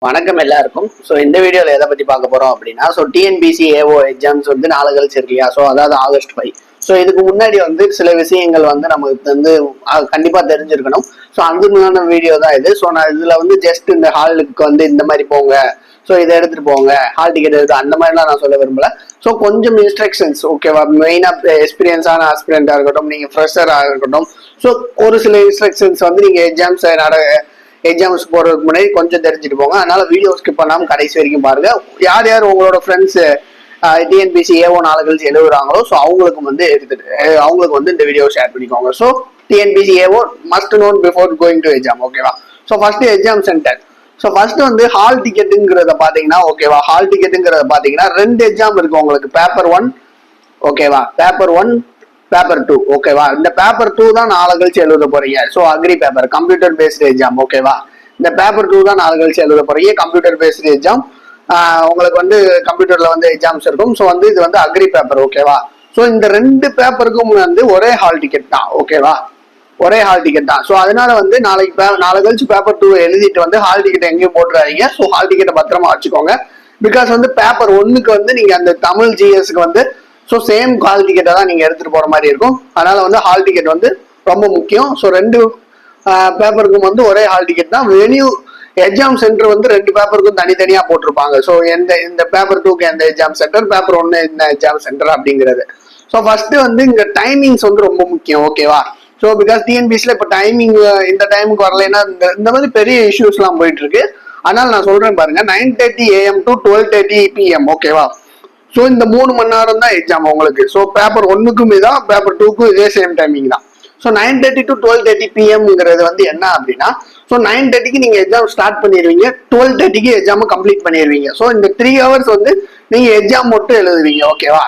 வணக்கம் எல்லாருக்கும். ஸோ இந்த வீடியோவில் எதை பற்றி பார்க்க போகிறோம் அப்படின்னா, டிஎன்பிசி ஏஓ எக்ஸாம்ஸ் நாளை கழிச்சு இருக்கு இல்லையா? அதாவது August 5. இதுக்கு முன்னாடி சில விஷயங்கள் நமக்கு கண்டிப்பாக தெரிஞ்சிருக்கணும். அதுக்கான வீடியோ தான் இது. நான் இதில் ஜஸ்ட் இந்த ஹாலுக்கு இந்த மாதிரி போங்க, இதை எடுத்துட்டு போங்க, ஹால் டிக்கெட் எடுத்து அந்த மாதிரிலாம் நான் சொல்ல விரும்பல. கொஞ்சம் இன்ஸ்ட்ரக்ஷன்ஸ் ஓகேவா, மெயினாக எக்ஸ்பீரியன்ஸான ஆஸ்பிரண்டாக இருக்கட்டும், நீங்கள் ஃப்ரெஷராக இருக்கட்டும், ஒரு சில இன்ஸ்ட்ரக்ஷன்ஸ் நீங்கள் எக்ஸாம்ஸ் போறதுக்கு முன்னாடி கொஞ்சம் தெரிஞ்சுட்டு போங்க. அதனால வீடியோ ஸ்கிப் பண்ணாம கடைசி வரைக்கும் பாருங்க. யார் யார் உங்களோட ஃப்ரெண்ட்ஸ் டிஎன்பிசி ஏஓ நாளுகள் எழுதுறாங்களோ அவங்களுக்கு இந்த வீடியோ ஷேர் பண்ணிக்கோங்க. TNPSC AO must known before going to exam ஓகேவா. First exam centre. First hall டிக்கெட்டுங்கிறத பாத்தீங்கன்னா ஓகேவா, ஹால் டிக்கெட்டுங்கிறத பாத்தீங்கன்னா 2 எக்ஸாம் இருக்கு உங்களுக்கு. பேப்பர் 1 ஓகேவா, பேப்பர் 1 பேப்பர் 2 ஓகேவா. இந்த பேப்பர் 2 தான் நாளை கழிச்சு எழுத போறீங்க. Agri paper computer based exam ஓகேவா. இந்த பேப்பர் 2 தான் நாளை கழிச்சு எழுத போறீங்க, கம்ப்யூட்டர் பேஸ்டு எக்ஸாம். உங்களுக்கு கம்ப்யூட்டர்ல எக்ஸாம்ஸ் இருக்கும். இது அக்ரி பேப்பர் ஓகேவா. இந்த 2 பேப்பருக்கும் ஒரே ஹால் டிக்கெட் தான் ஓகேவா, ஒரே ஹால் டிக்கெட் தான். அதனால நாளை கழிச்சு பேப்பர் 2 எழுதிட்டு ஹால் டிக்கெட் எங்கேயும் போட்டுறாதீங்க. ஹால் டிக்கெட்டை பத்திரமா வச்சுக்கோங்க. பிகாஸ் பேப்பர் 1க்கு நீங்க அந்த தமிழ் ஜிஎஸ்க்கு சேம் ஹால் டிக்கெட்டை தான் நீங்க எடுத்துட்டு போற மாதிரி இருக்கும். அதனால ஹால் டிக்கெட் ரொம்ப முக்கியம். 2 பேப்பருக்கும் ஒரே ஹால் டிக்கெட் தான். வெனியூ எக்ஸாம் சென்டர் 2 பேப்பருக்கும் தனித்தனியா போட்டிருப்பாங்க. இந்த பேப்பர் 2க்கு எந்த எக்ஸாம் சென்டர், பேப்பர் 1 என்ன எக்ஸாம் சென்டர் அப்படிங்கிறது. ஃபர்ஸ்ட் இங்க டைமிங்ஸ் ரொம்ப முக்கியம் ஓகேவா. பிகாஸ் டிஎன்பிசில இப்ப டைமிங் இந்த டைமுக்கு வரலைன்னா இந்த மாதிரி பெரிய இஷ்யூஸ் எல்லாம் போயிட்டு இருக்கு. அதனால நான் சொல்றேன் பாருங்க, 9:30 AM to 12:30 PM ஓகேவா. இந்த 3 மணி நேரம் தான் எக்ஸாம் உங்களுக்கு. பேப்பர் 1க்கும் இதான், பேப்பர் 2க்கும் இதே சேம் டைமிங் தான். 9:30 to 12:30 PMங்கிறது என்ன அப்படின்னா, 9:30க்கு நீங்க எக்ஸாம் ஸ்டார்ட் பண்ணிடுவீங்க, 12:30க்கு எக்ஸாம் கம்ப்ளீட் பண்ணிடுவீங்க. இந்த 3 ஹவர்ஸ் நீங்க எக்ஸாம் மட்டும் எழுதுவீங்க ஓகேவா.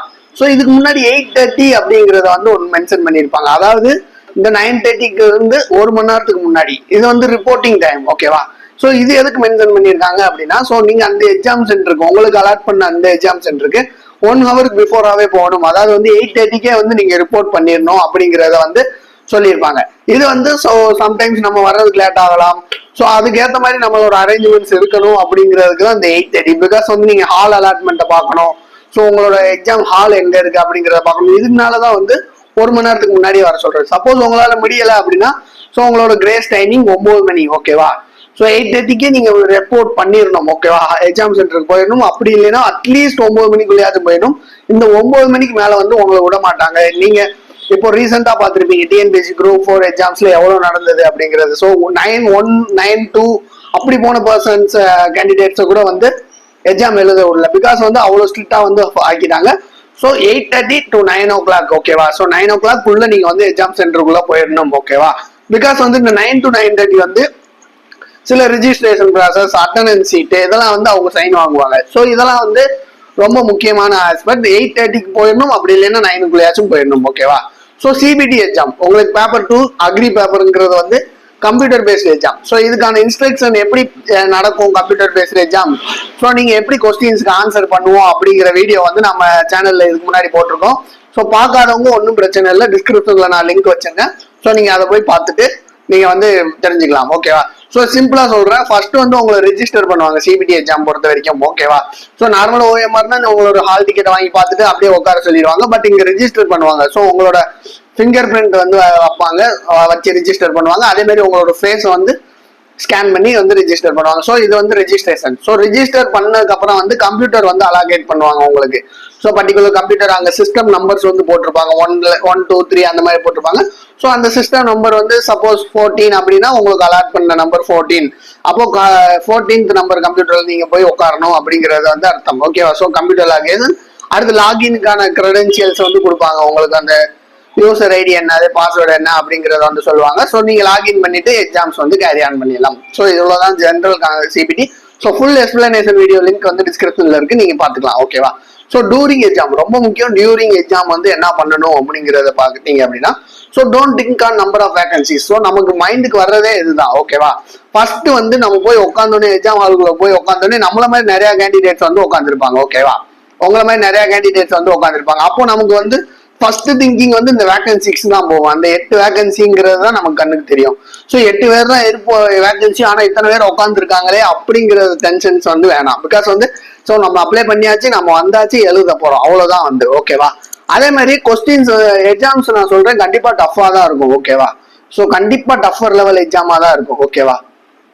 இதுக்கு முன்னாடி 8:30 அப்படிங்கறத ஒன்னு மென்ஷன் பண்ணிருப்பாங்க. அதாவது இந்த 9:30க்கு 1 மணி நேரத்துக்கு முன்னாடி இது ரிப்போர்ட்டிங் டைம் ஓகேவா. இது எதுக்கு மென்ஷன் பண்ணிருக்காங்க அப்படின்னா, நீங்க அந்த எக்ஸாம் சென்டருக்கு உங்களுக்கு அலாட் பண்ண அந்த எக்ஸாம் சென்டருக்கு 1 ஹவருக்கு பிஃபோராவே போகணும். அதாவது 8:30க்கே நீங்க ரிப்போர்ட் பண்ணிடணும் அப்படிங்கறத சொல்லியிருப்பாங்க. இது சம்டைம்ஸ் நம்ம வர்றதுக்கு லேட் ஆகலாம். அதுக்கேற்ற மாதிரி நம்மளோட அரேஞ்ச்மெண்ட்ஸ் இருக்கணும் அப்படிங்கிறதுக்கு தான் இந்த 8:30. பிகாஸ் நீங்க ஹால் அலாட்மெண்ட்டை பார்க்கணும். உங்களோட எக்ஸாம் ஹால் எங்க இருக்கு அப்படிங்கிறத பார்க்கணும். இதனாலதான் 1 மணி நேரத்துக்கு முன்னாடி வர சொல்றது. சப்போஸ் உங்களால முடியல அப்படின்னா உங்களோட கிரேஸ் டைமிங் 9 மணி ஓகேவா. 8:30க்கே நீங்க ரிப்போர்ட் பண்ணிடணும் ஓகேவா, எக்ஸாம் சென்டருக்கு போயிடணும். அப்படி இல்லைன்னா அட்லீஸ்ட் 9 மணிக்குள்ளேயாவது போயிடணும். இந்த 9 மணிக்கு மேல உங்களை விட மாட்டாங்க. நீங்க இப்போ ரீசெண்டா பாத்திருப்பீங்க டிஎன்பிஎஸ்சி குரூப் 4 எக்ஸாம்ஸ்ல எவ்வளவு நடந்தது அப்படிங்கிறது. 9-1 9-2 அப்படி போன பர்சன்ஸ் கேண்டிடேட்ஸை கூட எக்ஸாம் எழுத விடல. பிகாஸ் அவ்வளவு ஸ்ட்ரிக்டா ஆக்கிட்டாங்க. 8:30 to 9 o'clock ஓகேவா. 9 o'clock உள்ள நீங்க எக்ஸாம் சென்டருக்குள்ள போயிடணும் ஓகேவா. பிகாஸ் இந்த 9 to 9:30 சில ரிஜிஸ்ட்ரேஷன் ப்ராசஸ், அட்டண்டன்ஸ் சீட்டு இதெல்லாம் அவங்க சைன் வாங்குவாங்க. இதெல்லாம் ரொம்ப முக்கியமான ஆஸ்பெக்ட். 8:30க்கு போயிடணும், அப்படி இல்லைன்னா 9க்குள்ளேயாச்சும் போயிடணும் ஓகேவா. சிபிடி எக்ஸாம் உங்களுக்கு பேப்பர் 2 அக்ரி பேப்பருங்கிறது கம்ப்யூட்டர் பேஸ்ட் எக்ஸாம். இதுக்கான இன்ஸ்ட்ரக்ஷன் எப்படி நடக்கும் கம்ப்யூட்டர் பேஸ்ட் எக்ஸாம், நீங்க எப்படி கொஸ்டின்ஸ்க்கு ஆன்சர் பண்ணுவோம் அப்படிங்கிற வீடியோ நம்ம சேனல்ல இதுக்கு முன்னாடி போட்டிருக்கோம். பார்க்காதவங்க ஒன்றும் பிரச்சனை இல்லை, டிஸ்கிரிப்ஷன்ல நான் லிங்க் வச்சிருக்கேன். நீங்க அதை போய் பார்த்துட்டு நீங்க தெரிஞ்சுக்கலாம் ஓகேவா. சிம்பிளா சொல்றேன், ஃபர்ஸ்ட் உங்களை ரெஜிஸ்டர் பண்ணுவாங்க சிபிடி எக்ஸாம் பொறுத்த வரைக்கும் ஓகேவா. நார்மலா ஓஎம்ஆர்னா உங்களோட ஹால் டிக்கெட் வாங்கி பார்த்துட்டு அப்படியே உட்கார சொல்லிடுவாங்க. பட் இங்க ரெஜிஸ்டர் பண்ணுவாங்க. உங்களோட ஃபிங்கர் பிரிண்ட் வைப்பாங்க, வச்சு ரெஜிஸ்டர் பண்ணுவாங்க. அதே மாதிரி உங்களோட ஃபேஸ் ஸ்கேன் பண்ணி ரெஜிஸ்டர் பண்ணுவாங்க. இது ரெஜிஸ்ட்ரேஷன். ரெஜிஸ்டர் பண்ணதுக்கு அப்புறம் கம்ப்யூட்டர் அலாகேட் பண்ணுவாங்க உங்களுக்கு. பர்டிகுலர் கம்ப்யூட்டர் அங்க சிஸ்டம் நம்பர்ஸ் போட்டிருப்பாங்க, 1 2 3 அந்த மாதிரி போட்டிருப்பாங்க. அந்த சிஸ்டம் நம்பர் சப்போஸ் 14 அப்படின்னா உங்களுக்கு அலாட் பண்ண நம்பர் 14. அப்போ 14th நம்பர் கம்ப்யூட்டர்ல நீங்க போய் உட்காரணும் அப்படிங்கறது அர்த்தம் ஓகேவா. கம்ப்யூட்டர் லாகின், அடுத்து லாகின்கான கிரெடென்சியல்ஸ் கொடுப்பாங்க உங்களுக்கு. அந்த யூசர் ஐடி என்ன, பாஸ்வேர்டு என்ன அப்படிங்கறத சொல்லுவாங்க. நீங்க லாகின் பண்ணிட்டு எக்ஸாம்ஸ் கேரி ஆன் பண்ணிடலாம். இவ்வளவுதான் general CBT. Full explanation video link டிஸ்கிரிப்ஷன்ல இருக்கு, நீங்க பாத்துக்கலாம் ஓகேவா. டூரிங் எக்ஸாம் ரொம்ப முக்கியம். டியூரிங் எக்ஸாம் என்ன பண்ணணும் அப்படிங்கறத பாத்தீங்க அப்படின்னா, don't think on number of vacancies. நமக்கு மைண்டுக்கு வர்றதே இதுதான் ஓகேவா. ஃபர்ஸ்ட் நம்ம போய் உட்காந்தோடனே எக்ஸாம் ஹாலுக்குள்ள போய் உட்காந்தோடனே நம்மள மாதிரி நிறைய கேண்டிடேட்ஸ் உட்காந்துருப்பாங்க ஓகேவா. உங்களை மாதிரி நிறைய கேண்டிடேட்ஸ் உட்காந்துருப்பாங்க. அப்போ நமக்கு ஃபர்ஸ்ட் திங்கிங் வந்து இந்த வேகன்சிஸ் தான் போவோம். அந்த 8 வேகன்சிங்கிறது தான் நமக்கு கண்ணுக்கு தெரியும். ஸோ 8 பேர் தான் இருப்போம் வேகன்சி, ஆனா இத்தனை பேர் உட்காந்துருக்காங்களே அப்படிங்கிற டென்ஷன்ஸ் வந்து வேணாம். பிகாஸ் வந்து ஸோ நம்ம அப்ளை பண்ணியாச்சு, நம்ம வந்தாச்சு, எழுத போறோம், அவ்வளவுதான் வந்து ஓகேவா. அதே மாதிரி கொஸ்டின்ஸ் எக்ஸாம்ஸ் நான் சொல்றேன் கண்டிப்பா டஃபா தான் இருக்கும் ஓகேவா. ஸோ கண்டிப்பா டஃபர் லெவல் எக்ஸாமா தான் இருக்கும் ஓகேவா.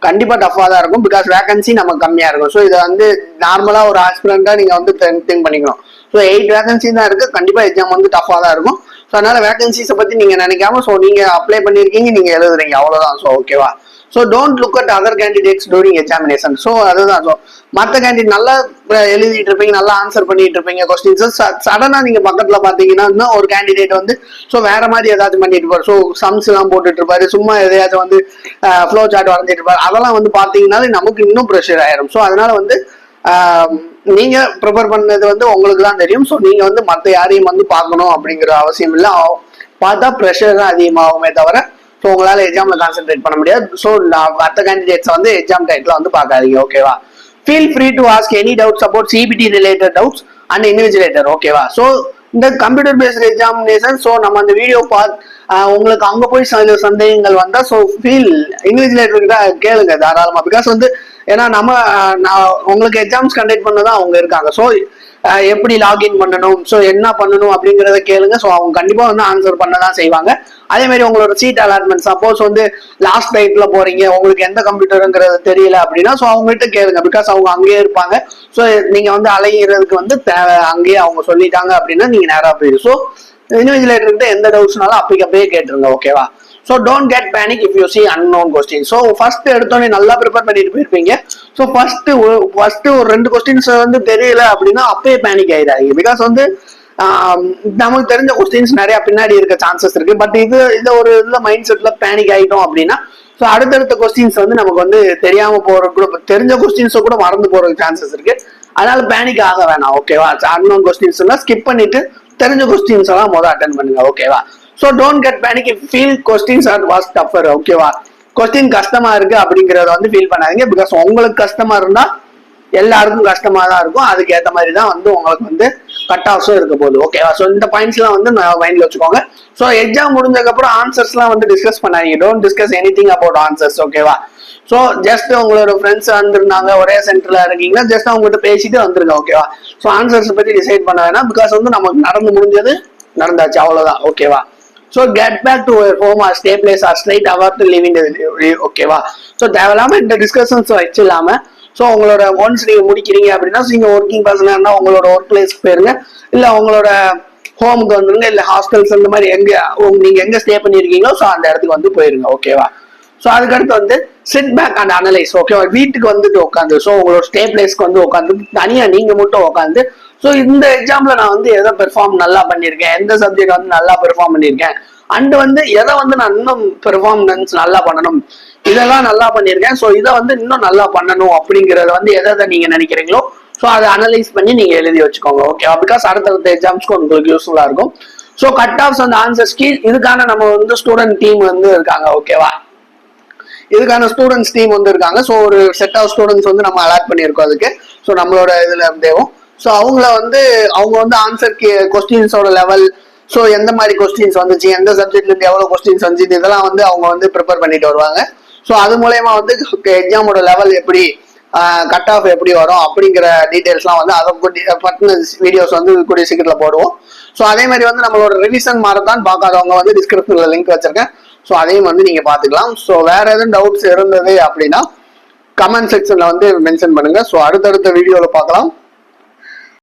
கண்டிப்பா டஃபா தான் இருக்கும் பிகாஸ் வேகன்சி நமக்கு கம்மியா இருக்கும். ஸோ இதை வந்து நார்மலா ஒரு ஆஸ்பிரண்டா நீங்க வந்து திங்க் பண்ணிக்கணும். ஸோ 8 வேகன்சி தான் இருக்கு, கண்டிப்பா எக்ஸாம் வந்து டஃபா தான் இருக்கும். ஸோ அதனால வேகன்சிஸை பத்தி நீங்க நினைக்காம ஸோ நீங்க அப்ளை பண்ணிருக்கீங்க, நீங்க எழுதுறீங்க, அவ்வளவுதான். ஸோ ஓகேவா. So don't look at other candidates during examination. So அதுதான். ஸோ மற்ற கேண்டிடேட் நல்லா எழுதிட்டு இருப்பீங்க, நல்லா ஆன்சர் பண்ணிட்டு இருப்பீங்க கொஸ்டின்ஸ். சடனா நீங்க பக்கத்துல பாத்தீங்கன்னா ஒரு கேண்டிடேட் வந்து ஸோ வேற மாதிரி ஏதாச்சும் பண்ணிட்டு இருப்பாரு. ஸோ சம்ஸ் எல்லாம் போட்டுட்டு இருப்பாரு, சும்மா எதையாச்சும் வந்து ஃப்ளோ சார்ட் வரைஞ்சிட்டு இருப்பாரு. அதெல்லாம் வந்து பாத்தீங்கன்னாலே நமக்கு இன்னும் ப்ரெஷர் ஆயிரும். ஸோ அதனால வந்து நீங்க ப்ரிப்பேர் பண்ணது வந்து உங்களுக்கு தான் தெரியும். ஸோ நீங்க வந்து மற்ற யாரையும் வந்து பார்க்கணும் அப்படிங்கிற அவசியம் இல்லை. பார்த்தா ப்ரெஷர் தான் அதிகமாகுமே தவிர ஸோ உங்களால எக்ஸாம்ல கான்சென்ட்ரேட் பண்ண முடியாது. ஸோ மற்ற கேண்டிடேட்ஸ் வந்து எக்ஸாம் டைத்துல வந்து பார்க்காதீங்க ஓகேவா. Feel free to ask any doubts about CBT related doubts and invigilator ஓகேவா. ஸோ இந்த கம்ப்யூட்டர் பேஸ்ட் எக்ஸாமினேஷன் ஸோ நம்ம அந்த வீடியோ உங்களுக்கு அங்க போய் சந்தேகங்கள் வந்தா ஸோ ஃபீல் இன்விஜிலேட்டர் தான் கேளுங்க தாராளமா. பிகாஸ் வந்து ஏன்னா நம்ம உங்களுக்கு எக்ஸாம்ஸ் கண்டக்ட் பண்ணதான் அவங்க இருக்காங்க. ஸோ எப்படி லாகின் பண்ணணும், ஸோ என்ன பண்ணணும் அப்படிங்கிறத கேளுங்க. ஸோ அவங்க கண்டிப்பா வந்து ஆன்சர் பண்ணதான் செய்வாங்க. அதே மாதிரி உங்களோட சீட் அலாட்மெண்ட் சப்போஸ் வந்து லாஸ்ட் டைட்ல போறீங்க, உங்களுக்கு எந்த கம்ப்யூட்டருங்கிறது தெரியல அப்படின்னா ஸோ அவங்ககிட்ட கேளுங்க. பிகாஸ் அவங்க அங்கேயே இருப்பாங்க. ஸோ நீங்க வந்து அலையிறதுக்கு வந்து தேவை, அங்கேயே அவங்க சொல்லிட்டாங்க அப்படின்னா நீங்க நேரா போயிடும். ஸோ இன்விஜிலேட்டர் கிட்ட எந்த டவுட்ஸ்னாலும் அப்பயே கேட்டுருங்க ஓகேவா. So don't get panic if you see unknown question. So first எடுத்தோடனே நல்லா ப்ரிப்பேர் பண்ணிட்டு போயிருப்பீங்க. ஸோ ஃபர்ஸ்ட் ஒரு 2 கொஸ்டின்ஸ் வந்து தெரியல அப்படின்னா அப்பயே பேனிக் ஆயிடாதீங்க. பிகாஸ் வந்து நமக்கு தெரிஞ்ச கொஸ்டின்ஸ் நிறைய பின்னாடி இருக்க சான்சஸ் இருக்கு. பட் இது ஒரு இதுல மைண்ட் செட்ல பேனிக் ஆயிட்டோம் அப்படின்னா ஸோ அடுத்தடுத்த கொஸ்டின்ஸ் வந்து நமக்கு வந்து தெரியாம போற கூட, தெரிஞ்ச கொஸ்டின்ஸை கூட மறந்து போறதுக்கு சான்சஸ் இருக்கு. அதனால பேனிக் ஆக வேணாம் ஓகேவா. அன்னோன் கொஸ்டின்ஸ் எல்லாம் ஸ்கிப் பண்ணிட்டு தெரிஞ்ச கொஸ்டின்ஸ் எல்லாம் முதல் அட்டன் பண்ணுங்க ஓகேவா. So don't get panic if feel questions are was tougher ஓகேவா. கொஸ்டின் கஷ்டமா இருக்கு அப்படிங்கறத வந்து ஃபீல் பண்ணாதீங்க. பிகாஸ் உங்களுக்கு கஷ்டமா இருந்தா எல்லாருக்கும் கஷ்டமா தான் இருக்கும். அதுக்கு ஏற்ற மாதிரி தான் வந்து உங்களுக்கு வந்து கட் ஆஃப்ஸும் இருக்க போகுது ஓகேவா. ஸோ இந்த பாயிண்ட்ஸ் எல்லாம் வந்து மைண்ட்ல வச்சுக்கோங்க. ஸோ எக்ஸாம் முடிஞ்சதுக்கு அப்புறம் ஆன்சர்ஸ் எல்லாம் வந்து டிஸ்கஸ் பண்ணாதீங்க. Don't discuss anything about answers ஓகேவா. ஸோ ஜஸ்ட் உங்களோட ஃப்ரெண்ட்ஸ் வந்திருந்தாங்க, ஒரே சென்டர்ல இருக்கீங்கன்னா ஜஸ்ட் அவங்ககிட்ட பேசிட்டு வந்துருங்க ஓகேவா. ஸோ ஆன்சர்ஸ் பத்தி டிசைட் பண்ண வேணாம். பிகாஸ் வந்து நமக்கு நடந்து முடிஞ்சது நடந்தாச்சு, அவ்வளவுதான் ஓகேவா. So get back to your home or stay place or straight over to living ஓகேவா. ஸோ தேவையில்லாம இந்த டிஸ்கஷன்ஸ் வச்சு இல்லாம ஸோ உங்களோட ஒன்ஸ் நீங்க முடிக்கிறீங்க அப்படின்னா நீங்க ஒர்க்கிங் பர்சனா இருந்தா உங்களோட ஒர்க் பிளேஸ்க்கு போயிருங்க, இல்ல உங்களோட ஹோமுக்கு வந்துருங்க, இல்ல ஹாஸ்டல்ஸ் அந்த மாதிரி நீங்க எங்க ஸ்டே பண்ணிருக்கீங்களோ ஸோ அந்த இடத்துக்கு வந்து போயிருங்க ஓகேவா. ஸோ அதுக்கடுத்து வந்து சிட் பேக் அண்ட் அனலைஸ் ஓகேவா. வீட்டுக்கு வந்துட்டு உட்காந்து ஸோ உங்களோட ஸ்டே பிளேஸ்க்கு வந்து உட்காந்து தனியா நீங்க மட்டும் உட்காந்து ஸோ இந்த எக்ஸாம்ல நான் வந்து எதை பெர்ஃபார்ம் நல்லா பண்ணியிருக்கேன், எந்த சப்ஜெக்ட் வந்து நல்லா பெர்ஃபார்ம் பண்ணியிருக்கேன், அண்ட் வந்து எதை வந்து நான் இன்னும் பெர்ஃபார்மன்ஸ் நல்லா பண்ணணும், இதெல்லாம் நல்லா பண்ணியிருக்கேன் ஸோ இதை வந்து இன்னும் நல்லா பண்ணணும் அப்படிங்கறத வந்து எதை நீங்க நினைக்கிறீங்களோ ஸோ அதை அனலைஸ் பண்ணி நீங்க எழுதி வச்சுக்கோங்க ஓகேவா. பிகாஸ் அடுத்தடுத்த எக்ஸாம்ஸ்க்கு உங்களுக்கு யூஸ்ஃபுல்லா இருக்கும். ஸோ கட் ஆஃப்ஸ் அந்த ஆன்சர்ஸ் கீ இதுக்கான நம்ம வந்து ஸ்டூடெண்ட் டீம் வந்து இருக்காங்க ஓகேவா. இதுக்கான ஸ்டூடெண்ட்ஸ் டீம் வந்து இருக்காங்க. ஸோ ஒரு செட் ஆஃப் ஸ்டூடெண்ட்ஸ் வந்து நம்ம அலாட் பண்ணியிருக்கோம் அதுக்கு. ஸோ நம்மளோட இதுல இருந்தேவும் ஸோ அவங்க வந்து ஆன்சர் கொஸ்டின்ஸோட லெவல், ஸோ எந்த மாதிரி கொஸ்டின்ஸ் வந்துச்சு, எந்த சப்ஜெக்ட்ல இருந்து எவ்வளவு கொஸ்டின்ஸ் வந்துச்சு, இதெல்லாம் வந்து அவங்க வந்து ப்ரிப்பேர் பண்ணிட்டு வருவாங்க. ஸோ அது மூலயமா வந்து எக்ஸாமோட லெவல் எப்படி, கட் ஆஃப் எப்படி வரும் அப்படிங்கிற டீடைல்ஸ்லாம் வந்து அதை பற்றின வீடியோஸ் வந்து கூடிய சீக்கிரத்துல போடுவோம். ஸோ அதே மாதிரி வந்து நம்மளோட ரிவிஷன் மாரத்தான் பார்க்காதவங்க வந்து டிஸ்கிரிப்ஷன்ல லிங்க் வச்சிருக்கேன். ஸோ அதையும் வந்து நீங்க பாத்துக்கலாம். ஸோ வேற எதுவும் டவுட்ஸ் இருந்தது அப்படின்னா கமெண்ட் செக்ஷன்ல வந்து மென்ஷன் பண்ணுங்க. ஸோ அடுத்தடுத்த வீடியோல பார்க்கலாம்.